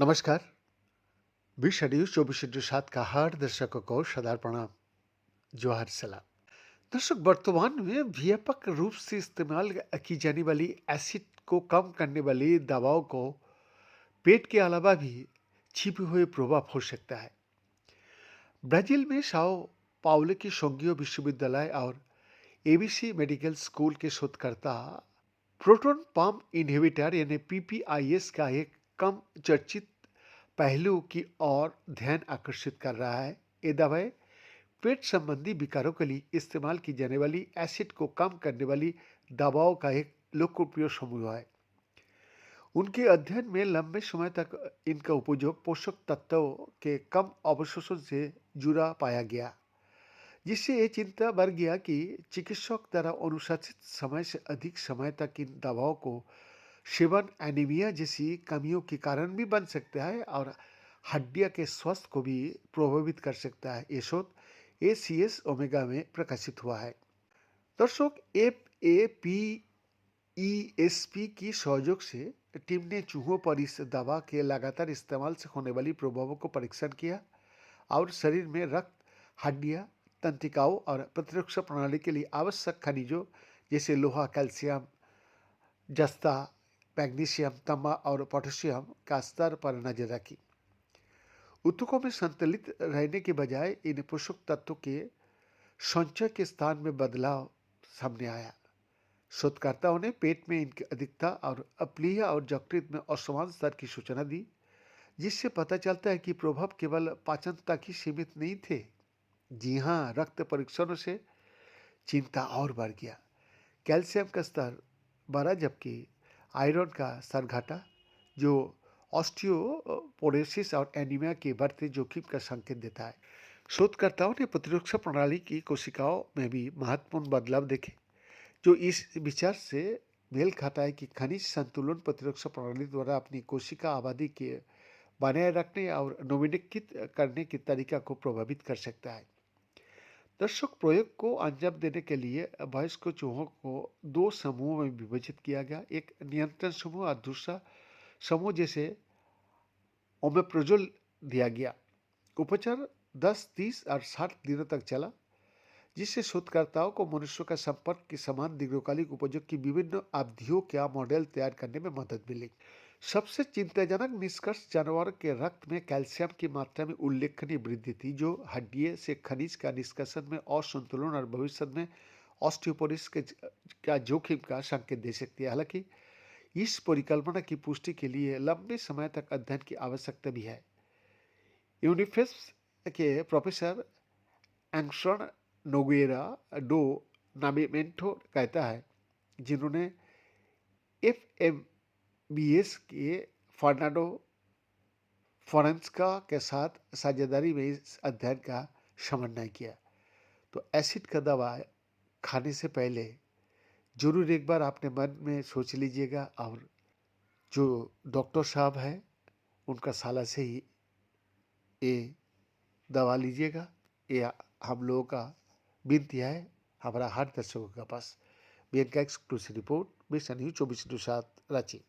नमस्कार। Wish news 24/7 का हर दर्शकों को सदार प्रणाम, जोहार सलाम। दर्शक, वर्तमान में व्यापक रूप से इस्तेमाल की जाने वाली एसिड को कम करने वाली दवाओं को पेट के अलावा भी छिपे हुए प्रभाव हो सकता है। ब्राजील में साओ पाउलो की संघीय विश्वविद्यालय और एबीसी मेडिकल स्कूल के शोधकर्ता प्रोटॉन पंप इनहिबिटर यानी पीपीआईएस का एक कम चर्चित पहलू की ओर ध्यान आकर्षित कर रहा है। ये दवाएं पेट संबंधी विकारों के लिए इस्तेमाल की जाने वाली एसिड को कम करने वाली दवाओं का एक लोकप्रिय समूह है। उनके अध्ययन में लंबे समय तक इनका उपयोग पोषक तत्वों के कम अवशोषण से जुड़ा पाया गया, जिससे ये चिंता बढ़ गया कि चिकित्सक द्वारा अनुशासित समय से अधिक समय तक इन दवाओं को सेवन एनीमिया जैसी कमियों के कारण भी बन सकता है और हड्डियों के स्वास्थ्य को भी प्रभावित कर सकता है। ये शोध एसीएस ओमेगा में प्रकाशित हुआ है। दर्शक, एफ ए पी ईएसपी की सहयोग से टीम ने चूहों पर इस दवा के लगातार इस्तेमाल से होने वाली प्रभावों को परीक्षण किया और शरीर में रक्त, हड्डियां, तंत्रिकाओं और प्रतिरक्षा प्रणाली के लिए आवश्यक खनिजों जैसे लोहा, कैल्शियम, जस्ता, मैग्नीशियम, तांबा और पोटेशियम का स्तर पर नजर रखी। ऊतकों में संतुलित रहने के बजाय इन पोषक तत्वों के संचय के स्थान में बदलाव सामने आया। शोधकर्ताओं ने पेट में इनकी अधिकता और अप्लीय और यकृत में असमान स्तर की सूचना दी, जिससे पता चलता है कि प्रभाव केवल पाचन तक ही सीमित नहीं थे। जी हाँ, रक्त परीक्षणों से चिंता और बढ़ गया। कैल्शियम का स्तर बढ़ा जबकि आयरन का स्तर घटा, जो ऑस्टियोपोरोसिस और एनीमिया के बढ़ते जोखिम का संकेत देता है। शोधकर्ताओं ने प्रतिरक्षा प्रणाली की कोशिकाओं में भी महत्वपूर्ण बदलाव देखे, जो इस विचार से मेल खाता है कि खनिज संतुलन प्रतिरक्षा प्रणाली द्वारा अपनी कोशिका आबादी के बनाए रखने और नवीनीकृत करने के तरीका को प्रभावित कर सकता है। दर्शक, प्रयोग को अंजाम देने के लिए वयस्क चूहों को दो समूहों में विभाजित किया गया, एक नियंत्रण समूह और दूसरा समूह जैसे ओमेप्रोजोल दिया गया। उपचार 10, 30 और 60 दिनों तक चला, जिससे शोधकर्ताओं को मनुष्यों का संपर्क के समान दीर्घकालिक उपयोग की विभिन्न अवधियों का मॉडल तैयार करने में मदद मिली। सबसे चिंताजनक निष्कर्ष जानवर के रक्त में कैल्शियम की मात्रा में उल्लेखनीय वृद्धि थी, जो हड्डियों से खनिज का निष्कासन में असंतुलन और भविष्य में ऑस्टियोपोरोसिस का जोखिम का संकेत दे सकती है। हालांकि इस परिकल्पना की पुष्टि के लिए लंबे समय तक अध्ययन की आवश्यकता भी है। यूनिफेस के प्रोफेसर एंगसन नोगुएरा डो नामिमेंटो कहता है, जिन्होंने एफएमबीएस के फर्नांडो फोरेंस्का के साथ साझेदारी में इस अध्ययन का समन्वय किया। तो एसिड का दवा खाने से पहले जरूर एक बार आपने मन में सोच लीजिएगा और जो डॉक्टर साहब हैं उनका सलाह से ही ये दवा लीजिएगा। ये हम लोगों का विनती है हमारा हर दर्शकों के पास। बीएन का exclusive report, mission news 24/7 Ranchi.